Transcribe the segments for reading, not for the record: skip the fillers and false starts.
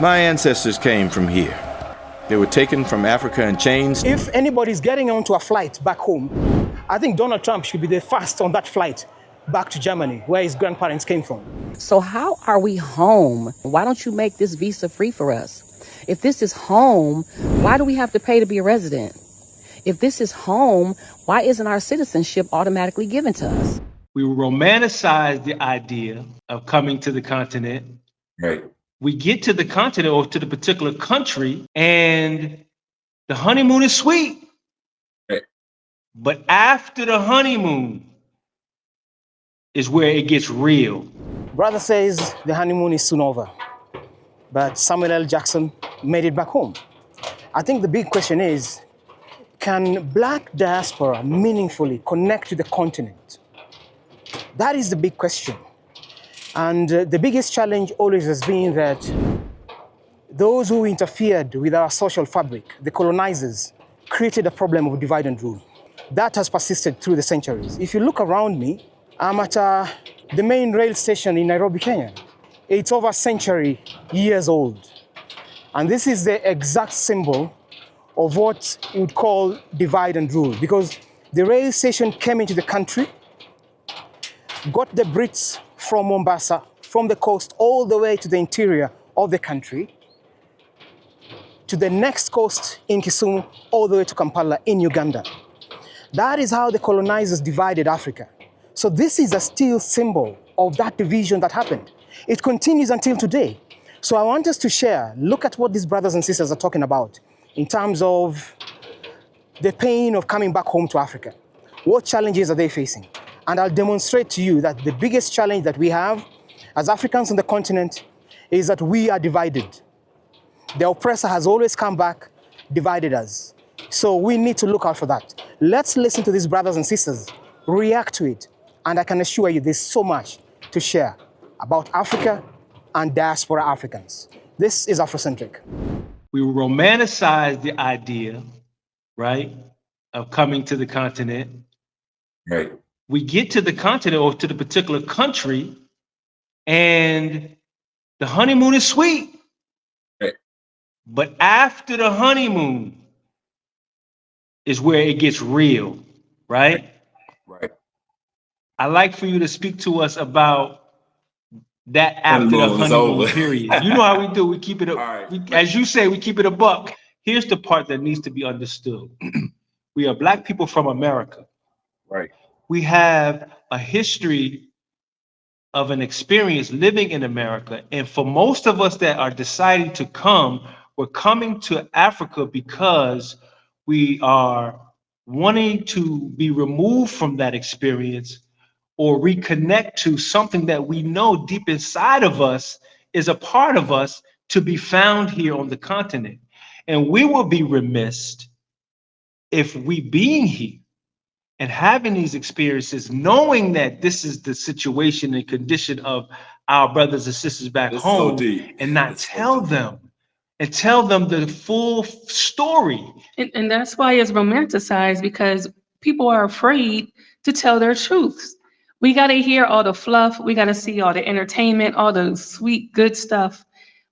My ancestors came from here. They were taken from Africa in chains. If anybody's getting onto a flight back home, I think Donald Trump should be the first on that flight back to Germany, where his grandparents came from. So how are we home? Why don't you make this visa free for us? If this is home, why do we have to pay to be a resident? If this is home, why isn't our citizenship automatically given to us? We romanticize the idea of coming to the continent. Right. We get to the continent or to the particular country, and the honeymoon is sweet. Right. But after the honeymoon is where it gets real. Brother says the honeymoon is soon over, but Samuel L. Jackson made it back home. I think the big question is, can Black diaspora meaningfully connect to the continent? That is the big question. And the biggest challenge always has been that those who interfered with our social fabric, the colonizers, created a problem of divide and rule. That has persisted through the centuries. If you look around me, I'm at the main rail station in Nairobi, Kenya. It's over a century years old. And this is the exact symbol of what you would call divide and rule, because the rail station came into the country, got the Brits from Mombasa, from the coast, all the way to the interior of the country, to the next coast in Kisumu, all the way to Kampala in Uganda. That is how the colonizers divided Africa. So this is a still symbol of that division that happened. It continues until today. So I want us to share, look at what these brothers and sisters are talking about in terms of the pain of coming back home to Africa. What challenges are they facing? And I'll demonstrate to you that the biggest challenge that we have as Africans on the continent is that we are divided. The oppressor has always come back, divided us. So we need to look out for that. Let's listen to these brothers and sisters, react to it. And I can assure you there's so much to share about Africa and diaspora Africans. This is Afrocentric. We romanticize the idea, right, of coming to the continent. Right. We get to the continent or to the particular country, and the honeymoon is sweet. Right. But after the honeymoon is where it gets real, right? Right. I'd like for you to speak to us about that after the honeymoon period. You know how we do. We keep it a, Right. as you say, we keep it a buck. Here's the part that needs to be understood. We are Black people from America. Right. We have a history of an experience living in America. And for most of us that are deciding to come, we're coming to Africa because we are wanting to be removed from that experience or reconnect to something that we know deep inside of us is a part of us to be found here on the continent. And we will be remiss if we being here and having these experiences, knowing that this is the situation and condition of our brothers and sisters back home, and not tell them and tell them the full story. And that's why it's romanticized, because people are afraid to tell their truths. We got to hear all the fluff. We got to see all the entertainment, all the sweet, good stuff.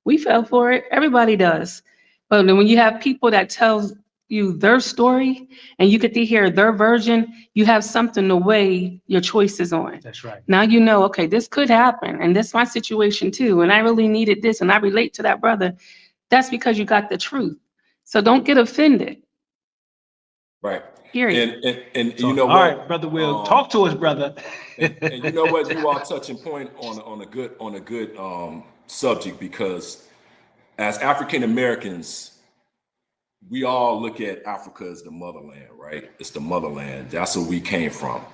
We fell for it. Everybody does. But when you have people that tell you their story and you get to hear their version, you have something to weigh your choices on. That's right. Now you know, okay, this could happen, and this is my situation too, and I really needed this, and I relate to that brother. That's because you got the truth. So don't get offended. Right. Period. And So, you know all what? right, brother Will, talk to us, brother. and you know what? You are touching point on a good subject, because as African Americans, we all look at Africa as the motherland, right? It's the motherland. That's where we came from.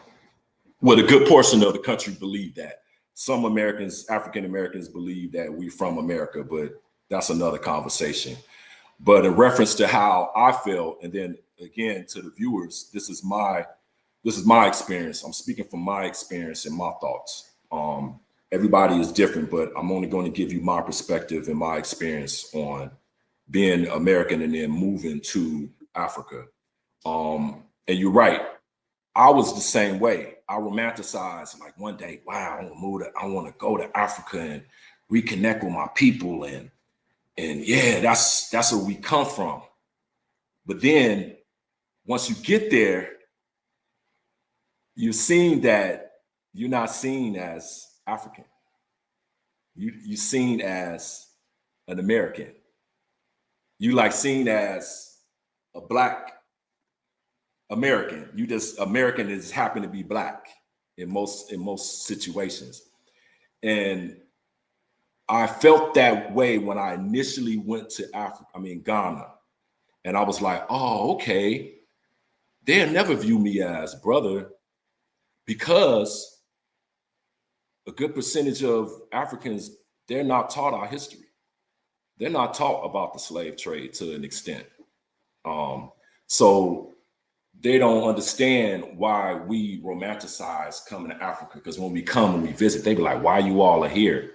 Well, a good portion of the country believe that. Some Americans, African Americans, believe that we're from America, but that's another conversation. But in reference to how I felt, and then again to the viewers, this is my experience. I'm speaking from my experience and my thoughts. Everybody is different, but I'm only going to give you my perspective and my experience on being American and then moving to Africa. And you're right. I was the same way. I romanticized, like, one day, wow, I want to go to Africa and reconnect with my people. And yeah, that's where we come from. But then once you get there, you're seeing that you're not seen as African. You're seen as an American. You like seen as a Black American. You just American is happen to be Black in most situations. And I felt that way when I initially went to Ghana. And I was like, oh, okay. They'll never view me as brother, because a good percentage of Africans, they're not taught our history. They're not taught about the slave trade to an extent. So they don't understand why we romanticize coming to Africa. Because when we come and we visit, they be like, why you all are here?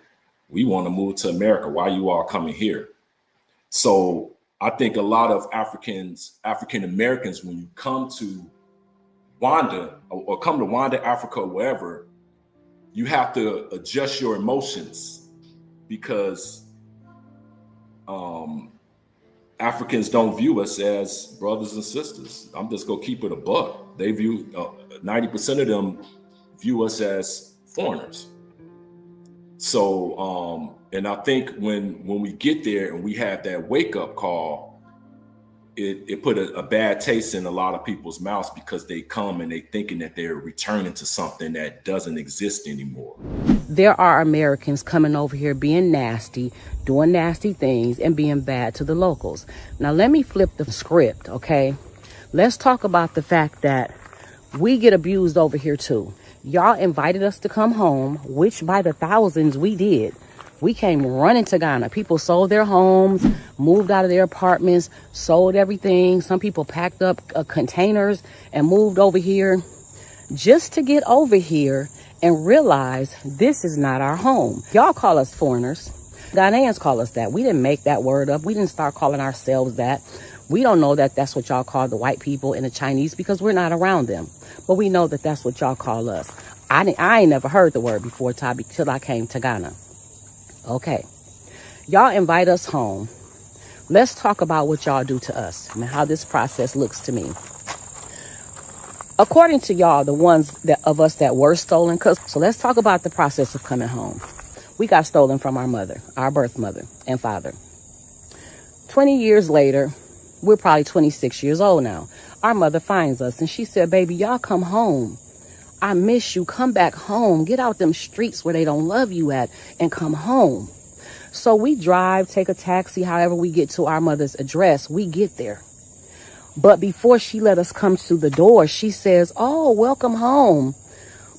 We want to move to America. Why you all coming here? So I think a lot of African Americans, when you come to Wanda or come to Wanda, Africa, or wherever, you have to adjust your emotions, because Africans don't view us as brothers and sisters. I'm just gonna keep it a buck. They view 90% of them view us as foreigners. So, and I think when we get there and we have that wake up call, it put a bad taste in a lot of people's mouths, because they come and they thinking that they're returning to something that doesn't exist anymore. There are Americans coming over here being nasty, doing nasty things, and being bad to the locals. Now, let me flip the script, okay? Let's talk about the fact that we get abused over here too. Y'all invited us to come home, which by the thousands we did. We came running to Ghana. People sold their homes, moved out of their apartments, sold everything. Some people packed up containers and moved over here just to get over here and realize this is not our home. Y'all call us foreigners. Ghanaians call us that. We didn't make that word up. We didn't start calling ourselves that. We don't know that that's what y'all call the white people and the Chinese, because we're not around them. But we know that that's what y'all call us. I ain't never heard the word before, Toby, till I came to Ghana. Okay, y'all invite us home. Let's talk about what y'all do to us and how this process looks to me. According to y'all, the ones of us that were stolen, so let's talk about the process of coming home. We got stolen from our mother, our birth mother and father. 20 years later, we're probably 26 years old now. Our mother finds us and she said, baby, y'all come home. I miss you. Come back home. Get out them streets where they don't love you at and come home. So we drive, take a taxi, however we get to our mother's address. We get there. But before she let us come to the door, she says, oh, welcome home.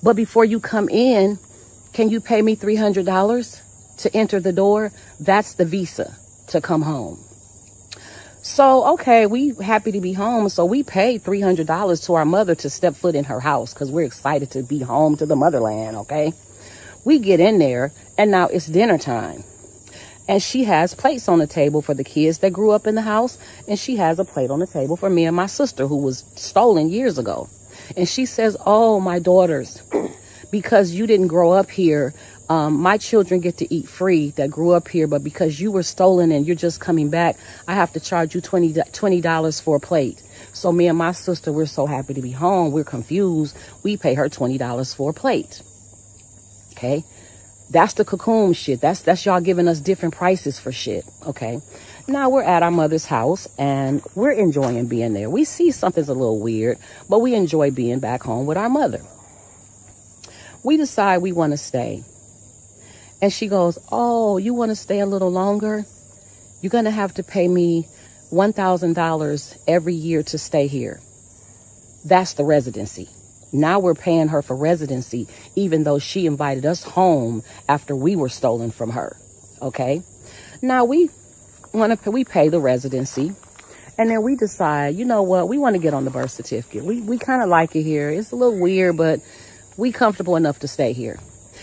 But before you come in, can you pay me $300 to enter the door? That's the visa to come home. So, okay, we happy to be home. So we paid $300 to our mother to step foot in her house, because we're excited to be home to the motherland, okay? We get in there and now it's dinner time. And she has plates on the table for the kids that grew up in the house. And she has a plate on the table for me and my sister, who was stolen years ago. And she says, oh, my daughters, because you didn't grow up here, my children get to eat free that grew up here, but because you were stolen and you're just coming back, I have to charge you $20 for a plate. So me and my sister, we're so happy to be home. We're confused. We pay her $20 for a plate. Okay. That's the cocoon shit. That's y'all giving us different prices for shit. Okay. Now we're at our mother's house and we're enjoying being there. We see something's a little weird, but we enjoy being back home with our mother. We decide we want to stay. And she goes, oh, you want to stay a little longer? You're going to have to pay me $1,000 every year to stay here. That's the residency. Now we're paying her for residency, even though she invited us home after we were stolen from her. Okay. Now we pay the residency. And then we decide, you know what? We want to get on the birth certificate. We kind of like it here. It's a little weird, but we comfortable enough to stay here.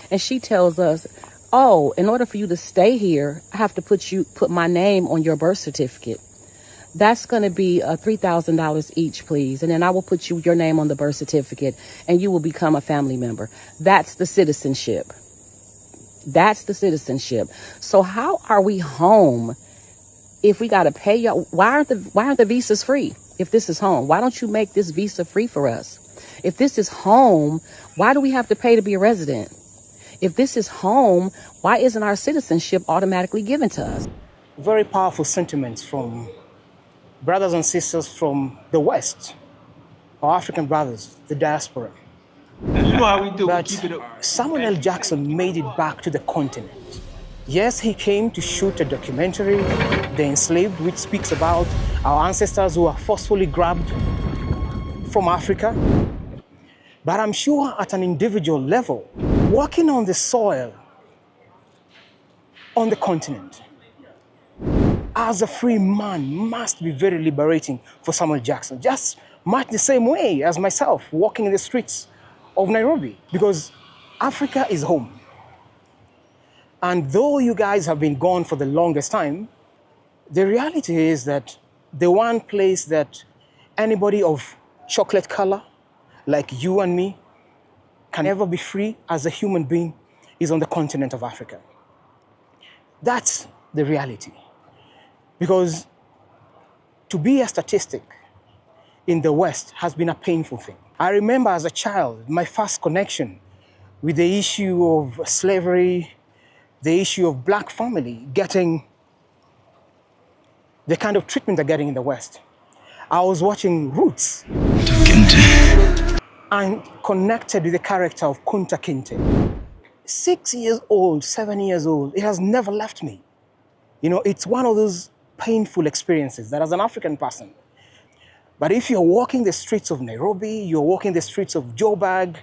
And she tells us, oh, in order for you to stay here, I have to put my name on your birth certificate. That's going to be $3,000 each, please. And then I will put your name on the birth certificate and you will become a family member. That's the citizenship. That's the citizenship. So how are we home If we got to pay y'all, why aren't the visas free? If this is home, why don't you make this visa free for us? If this is home, why do we have to pay to be a resident? If this is home, why isn't our citizenship automatically given to us? Very powerful sentiments from brothers and sisters from the West, our African brothers, the diaspora. You know how we do. We But keep it. Samuel L. Jackson made it back to the continent. Yes, he came to shoot a documentary, The Enslaved, which speaks about our ancestors who were forcefully grabbed from Africa. But I'm sure at an individual level, walking on the soil on the continent as a free man must be very liberating for Samuel Jackson. Just much the same way as myself walking in the streets of Nairobi, because Africa is home. And though you guys have been gone for the longest time, the reality is that the one place that anybody of chocolate color, like you and me, can ever be free as a human being is on the continent of Africa. That's the reality. Because to be a statistic in the West has been a painful thing. I remember as a child, my first connection with the issue of slavery, the issue of black family getting the kind of treatment they're getting in the West. I was watching Roots and connected with the character of Kunta Kinte. 6 years old, 7 years old, it has never left me. You know, it's one of those painful experiences that as an African person. But if you're walking the streets of Nairobi, you're walking the streets of Joburg,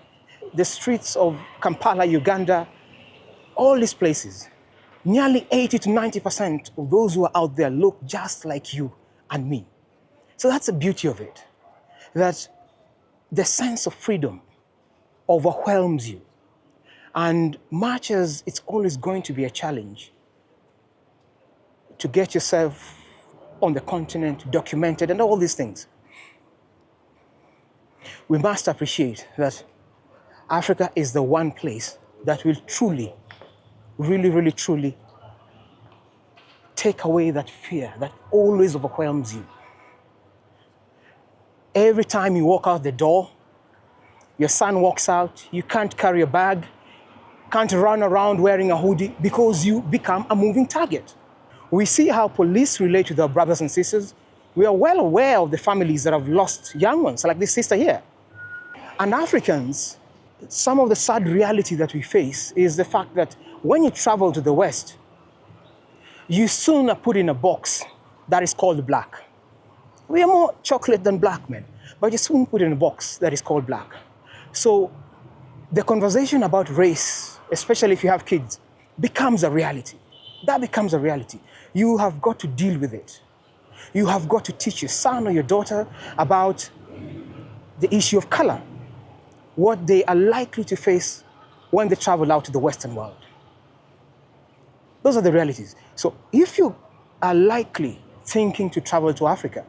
the streets of Kampala, Uganda, all these places, nearly 80 to 90% of those who are out there look just like you and me. So that's the beauty of it, that the sense of freedom overwhelms you. And much as it's always going to be a challenge to get yourself on the continent, documented, and all these things, we must appreciate that Africa is the one place that will truly, really, really, truly take away that fear that always overwhelms you. Every time you walk out the door, your son walks out, you can't carry a bag, can't run around wearing a hoodie because you become a moving target. We see how police relate to their brothers and sisters. We are well aware of the families that have lost young ones, like this sister here. And Africans, some of the sad reality that we face is the fact that when you travel to the West, you soon are put in a box that is called black. We are more chocolate than black men, but you soon put in a box that is called black. So the conversation about race, especially if you have kids, becomes a reality. That becomes a reality. You have got to deal with it. You have got to teach your son or your daughter about the issue of color, what they are likely to face when they travel out to the Western world. Those are the realities. So if you are likely thinking to travel to Africa,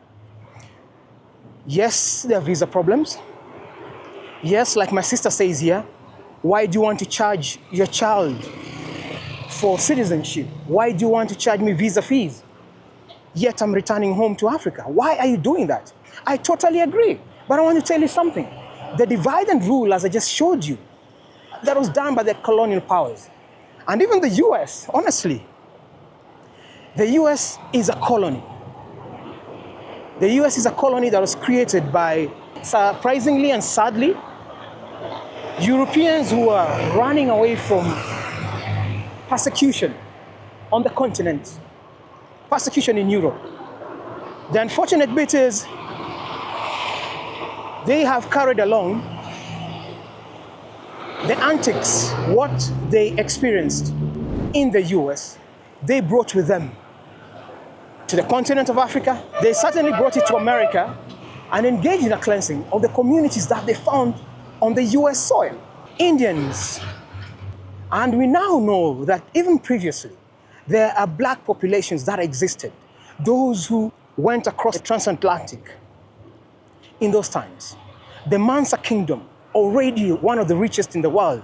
yes, there are visa problems. Yes, like my sister says here, why do you want to charge your child for citizenship? Why do you want to charge me visa fees? Yet I'm returning home to Africa. Why are you doing that? I totally agree. But I want to tell you something. The divide and rule, as I just showed you, that was done by the colonial powers. And even the US, honestly, the US is a colony. The US is a colony that was created by, surprisingly and sadly, Europeans who are running away from persecution on the continent, persecution in Europe. The unfortunate bit is they have carried along the antics, what they experienced in the US, they brought with them to the continent of Africa. They certainly brought it to America and engaged in a cleansing of the communities that they found on the US soil. Indians. And we now know that even previously, there are black populations that existed, those who went across the transatlantic in those times. The Mansa Kingdom, already one of the richest in the world,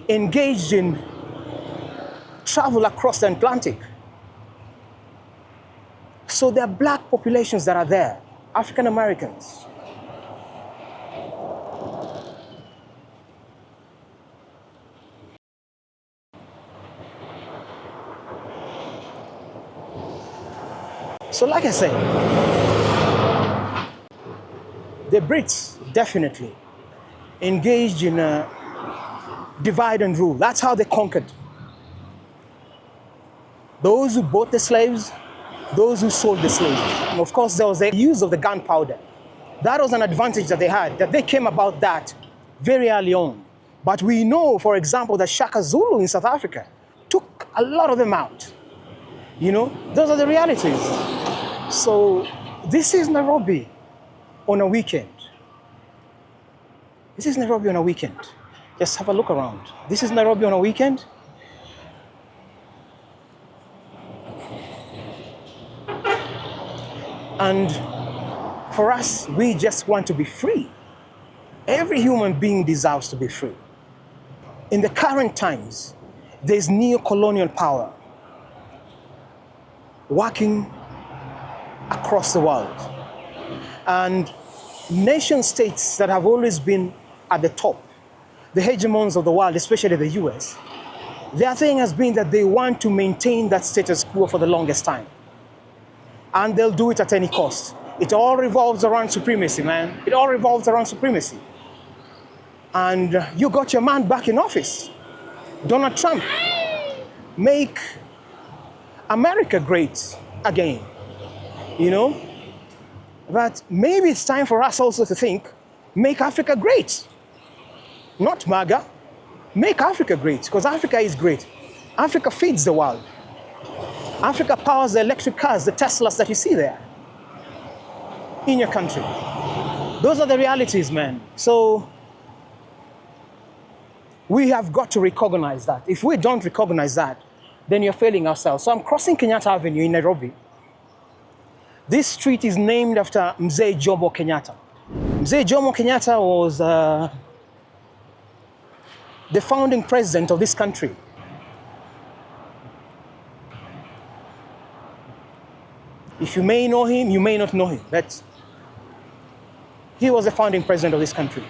engaged in travel across the Atlantic. So there are black populations that are there, African Americans. So like I said, the Brits definitely engaged in a divide and rule. That's how they conquered. Those who bought the slaves, those who sold the slaves. And of course, there was the use of the gunpowder. That was an advantage that they had, that they came about that very early on. But we know, for example, that Shaka Zulu in South Africa took a lot of them out. You know, those are the realities. So this is Nairobi on a weekend. This is Nairobi on a weekend. Just have a look around. This is Nairobi on a weekend. And for us, we just want to be free. Every human being deserves to be free. In the current times, there's neo-colonial power working across the world. And nation states that have always been at the top, the hegemons of the world, especially the US, their thing has been that they want to maintain that status quo for the longest time. And they'll do it at any cost. It all revolves around supremacy, man. It all revolves around supremacy. And you got your man back in office, Donald Trump. Make America great again, you know? But maybe it's time for us also to think, make Africa great. Not MAGA, make Africa great, because Africa is great. Africa feeds the world. Africa powers the electric cars, the Teslas that you see there in your country. Those are the realities, man. So we have got to recognize that. If we don't recognize that, then you're failing ourselves. So I'm crossing Kenyatta Avenue in Nairobi. This street is named after Mzee Jomo Kenyatta. Mzee Jomo Kenyatta was the founding president of this country. If you may know him, you may not know him, but he was the founding president of this country.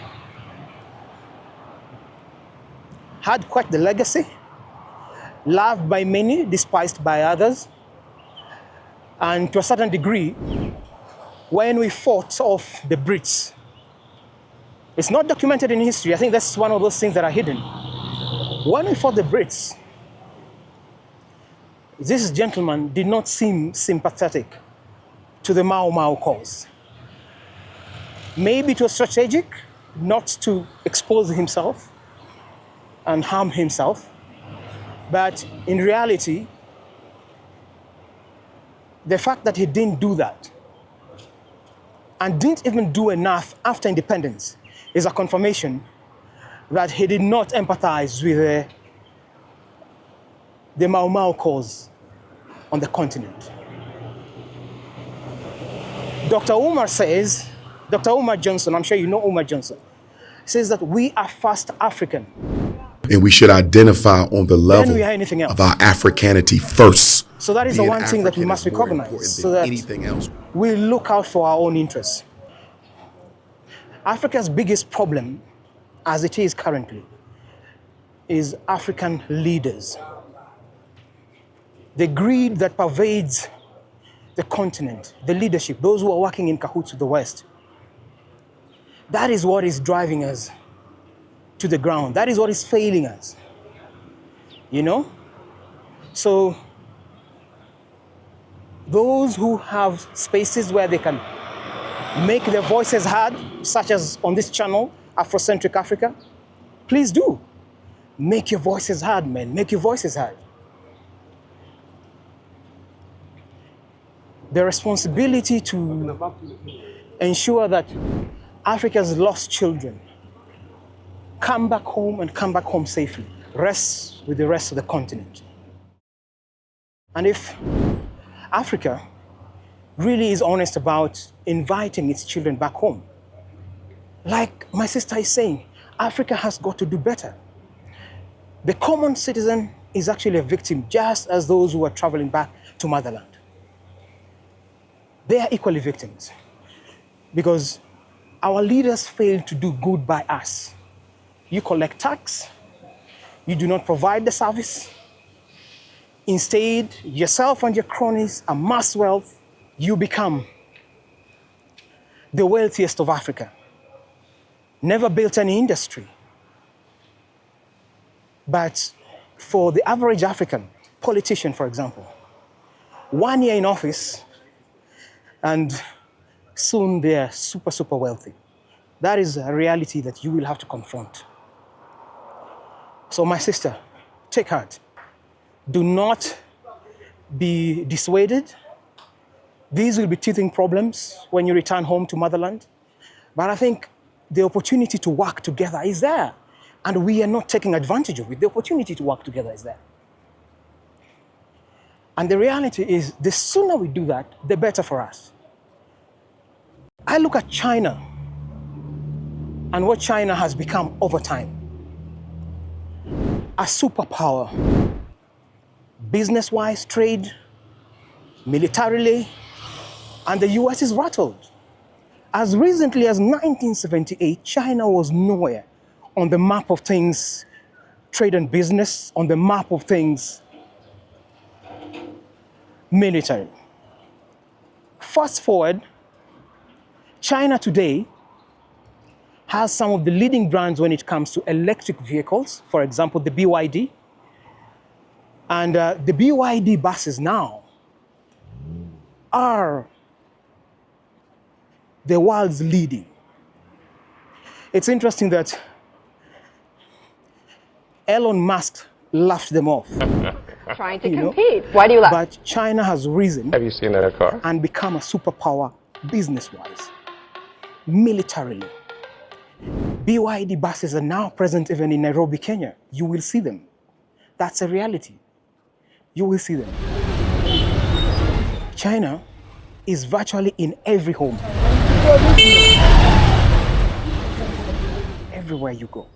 Had quite the legacy, loved by many, despised by others. And to a certain degree, when we fought off the Brits, it's not documented in history. I think that's one of those things that are hidden. When we fought the Brits, this gentleman did not seem sympathetic to the Mau Mau cause. Maybe it was strategic not to expose himself and harm himself, but in reality, the fact that he didn't do that and didn't even do enough after independence is a confirmation that he did not empathize with the Mau Mau cause on the continent. Dr. Umar says, Dr. Umar Johnson, I'm sure you know Umar Johnson, says that we are first African. And we should identify on the level we are anything else. of our Africanity first. So that is the Being one thing that we African must is more recognize, important so than that anything else. we look out for our own interests. Africa's biggest problem, as it is currently, is African leaders. The greed that pervades the continent, the leadership, those who are working in cahoots with the West. That is what is driving us to the ground. That is what is failing us. You know? So those who have spaces where they can make their voices heard, such as on this channel, Afrocentric Africa, please do. Make your voices heard, man. Make your voices heard. The responsibility to ensure that Africa's lost children come back home and come back home safely rests with the rest of the continent. And if Africa really is honest about inviting its children back home, like my sister is saying, Africa has got to do better. The common citizen is actually a victim, just as those who are traveling back to motherland. they are equally victims because our leaders fail to do good by us. You collect tax, you do not provide the service. Instead, yourself and your cronies amass wealth, you become the wealthiest of Africa. Never built any industry. But for the average African politician, for example, 1 year in office and soon they're super, super wealthy. That is a reality that you will have to confront. So my sister, take heart. Do not be dissuaded. These will be teething problems when you return home to motherland. But I think the opportunity to work together is there. And we are not taking advantage of it. The opportunity to work together is there. And the reality is, the sooner we do that, the better for us. I look at China and what China has become over time. A superpower, business-wise, trade, militarily, and the US is rattled. As recently as 1978, China was nowhere on the map of things, trade and business, on the map of things, military. Fast forward, China today has some of the leading brands when it comes to electric vehicles, for example, the BYD. And the BYD buses now are the world's leading. It's interesting that Elon Musk laughed them off. Trying to compete. Why do you laugh? But China has risen. Have you seen that car? And become a superpower business-wise, militarily. BYD buses are now present even in Nairobi, Kenya. You will see them. That's a reality. You will see them. China is virtually in every home. Everywhere you go,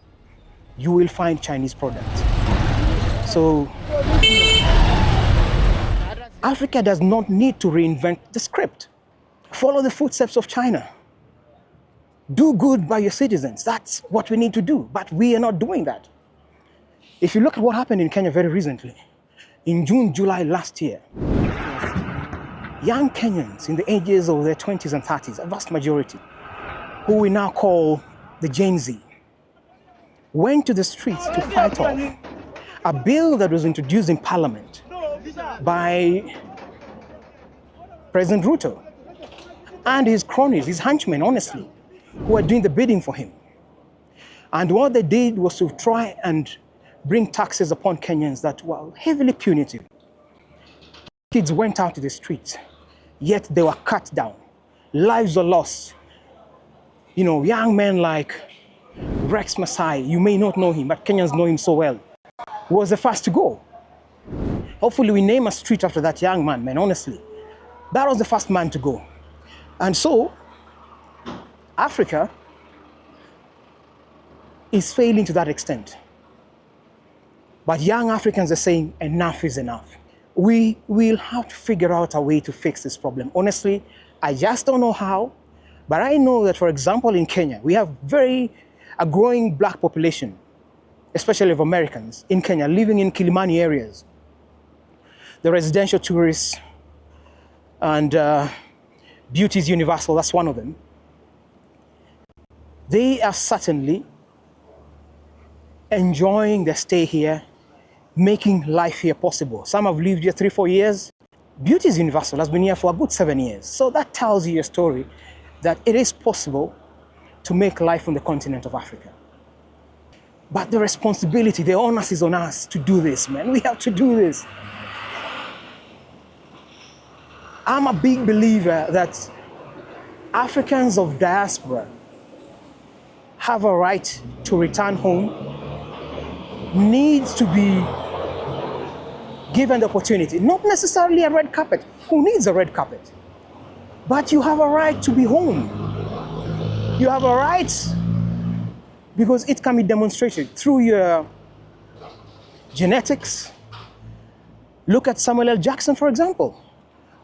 you will find Chinese products. So Africa does not need to reinvent the script. Follow the footsteps of China. Do good by your citizens. That's what we need to do, but we are not doing that. If you look at what happened in Kenya very recently, in June, July last year, young Kenyans in the ages of their 20s and 30s, a vast majority, who we now call the Gen Z, went to the streets to fight off a bill that was introduced in Parliament by President Ruto and his cronies, his henchmen, honestly, who are doing the bidding for him. And what they did was to try and bring taxes upon Kenyans that were heavily punitive. Kids went out to the streets, yet they were cut down. Lives were lost. You know, young men like Rex Masai, you may not know him, but Kenyans know him so well, was the first to go. Hopefully we name a street after that young man, honestly. That was the first man to go. And so, Africa is failing to that extent. But young Africans are saying enough is enough. We will have to figure out a way to fix this problem. Honestly, I just don't know how, but I know that, for example, in Kenya, we have a growing black population, especially of Americans in Kenya, living in Kilimani areas. The residential tourists and beauty is universal, that's one of them. They are certainly enjoying their stay here, making life here possible. Some have lived here 3-4 years. Beauty is universal, has been here for a good 7 years. So that tells you a story that it is possible to make life on the continent of Africa. But the responsibility, the onus is on us to do this, man. We have to do this. I'm a big believer that Africans of diaspora have a right to return home, needs to be given the opportunity, not necessarily a red carpet. Who needs a red carpet? But you have a right to be home. You have a right because it can be demonstrated through your genetics. Look at Samuel L. Jackson, for example.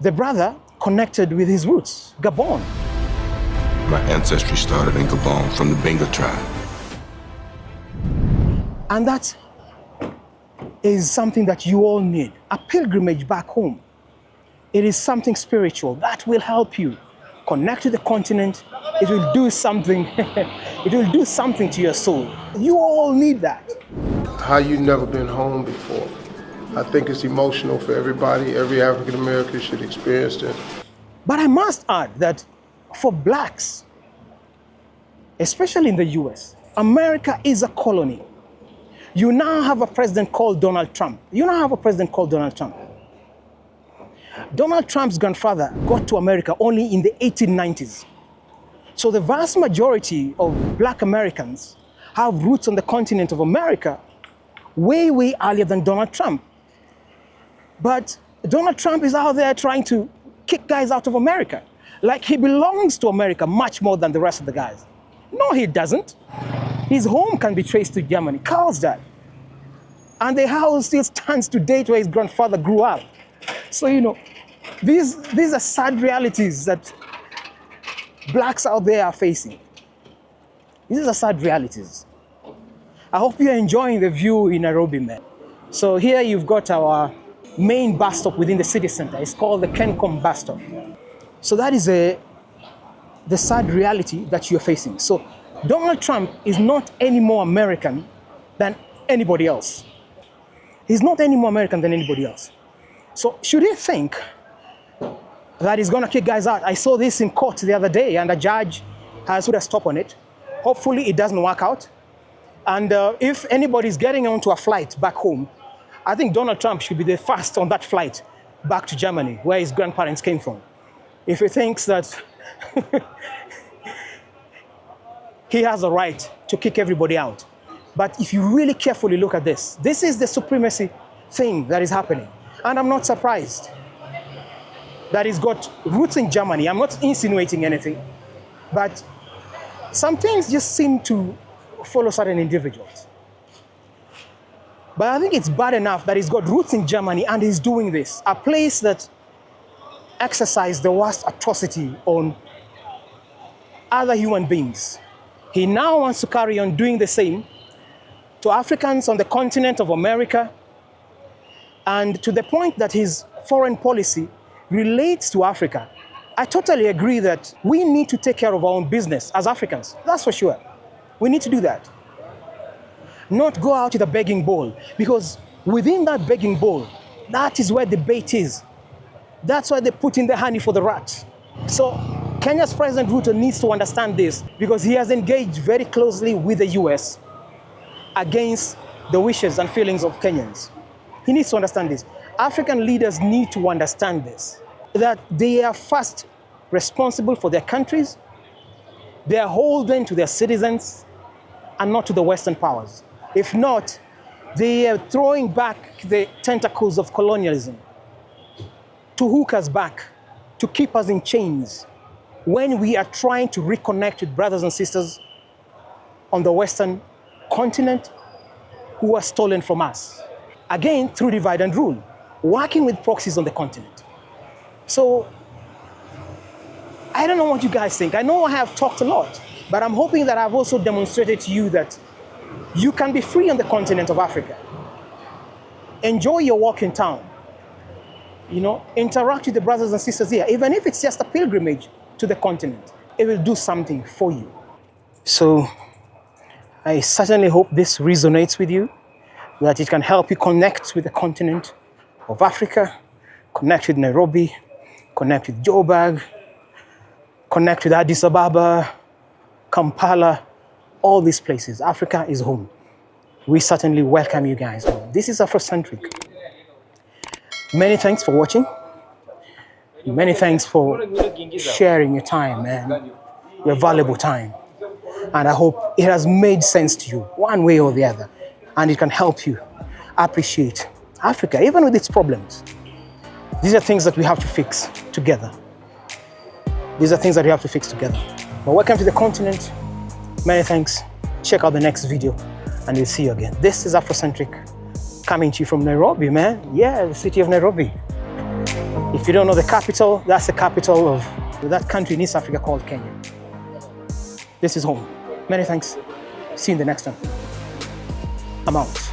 The brother connected with his roots, Gabon. My ancestry started in Gabon from the Benga tribe. And that is something that you all need, a pilgrimage back home. It is something spiritual that will help you connect to the continent. It will do something, it will do something to your soul. You all need that. How you never been home before. I think it's emotional for everybody. Every African American should experience this. But I must add that for blacks, especially in the US, America is a colony. You now have a president called Donald Trump. Donald Trump's grandfather got to America only in the 1890s. So the vast majority of black Americans have roots on the continent of America way, way earlier than Donald Trump. But Donald Trump is out there trying to kick guys out of America. Like he belongs to America much more than the rest of the guys. No, he doesn't. His home can be traced to Germany, Carlsbad. And the house still stands to date where his grandfather grew up. So, you know, these are sad realities that blacks out there are facing. These are sad realities. I hope you're enjoying the view in Nairobi, man. So here you've got our main bus stop within the city center. It's called the Kencom bus stop. So that is the sad reality that you're facing. So Donald Trump is not any more American than anybody else. He's not any more American than anybody else. So should he think that he's gonna kick guys out? I saw this in court the other day and a judge has put a stop on it. Hopefully it doesn't work out. And if anybody's getting onto a flight back home, I think Donald Trump should be the first on that flight back to Germany, where his grandparents came from. If he thinks that he has a right to kick everybody out. But if you really carefully look at this, this is the supremacy thing that is happening. And I'm not surprised that he's got roots in Germany. I'm not insinuating anything, but some things just seem to follow certain individuals. But I think it's bad enough that he's got roots in Germany and he's doing this, a place that exercised the worst atrocity on other human beings. He now wants to carry on doing the same to Africans on the continent of America, and to the point that his foreign policy relates to Africa. I totally agree that we need to take care of our own business as Africans, that's for sure. We need to do that. Not go out with a begging bowl, because within that begging bowl, that is where the bait is. That's why they put in the honey for the rat. So Kenya's President Ruto needs to understand this, because he has engaged very closely with the US against the wishes and feelings of Kenyans. He needs to understand this. African leaders need to understand this, that they are first responsible for their countries, they are holding to their citizens, and not to the Western powers. If not, they are throwing back the tentacles of colonialism to hook us back, to keep us in chains, when we are trying to reconnect with brothers and sisters on the Western continent who are stolen from us. Again, through divide and rule, working with proxies on the continent. So, I don't know what you guys think. I know I have talked a lot, but I'm hoping that I've also demonstrated to you that you can be free on the continent of Africa. Enjoy your walk in town. You know, interact with the brothers and sisters here, even if it's just a pilgrimage to the continent. It will do something for you. So, I certainly hope this resonates with you, that it can help you connect with the continent of Africa, connect with Nairobi, connect with Joburg, connect with Addis Ababa, Kampala, all these places. Africa is home. We certainly welcome you guys home. This is Afrocentric. Many thanks for watching. Many thanks for sharing your time, man, your valuable time. And I hope it has made sense to you, one way or the other. And it can help you appreciate Africa, even with its problems. These are things that we have to fix together. These are things that we have to fix together. But welcome to the continent. Many thanks. Check out the next video and we'll see you again. This is Afrocentric, coming to you from Nairobi, man. Yeah, the city of Nairobi. If you don't know the capital, that's the capital of that country in East Africa called Kenya. This is home. Many thanks. See you in the next one. I'm out.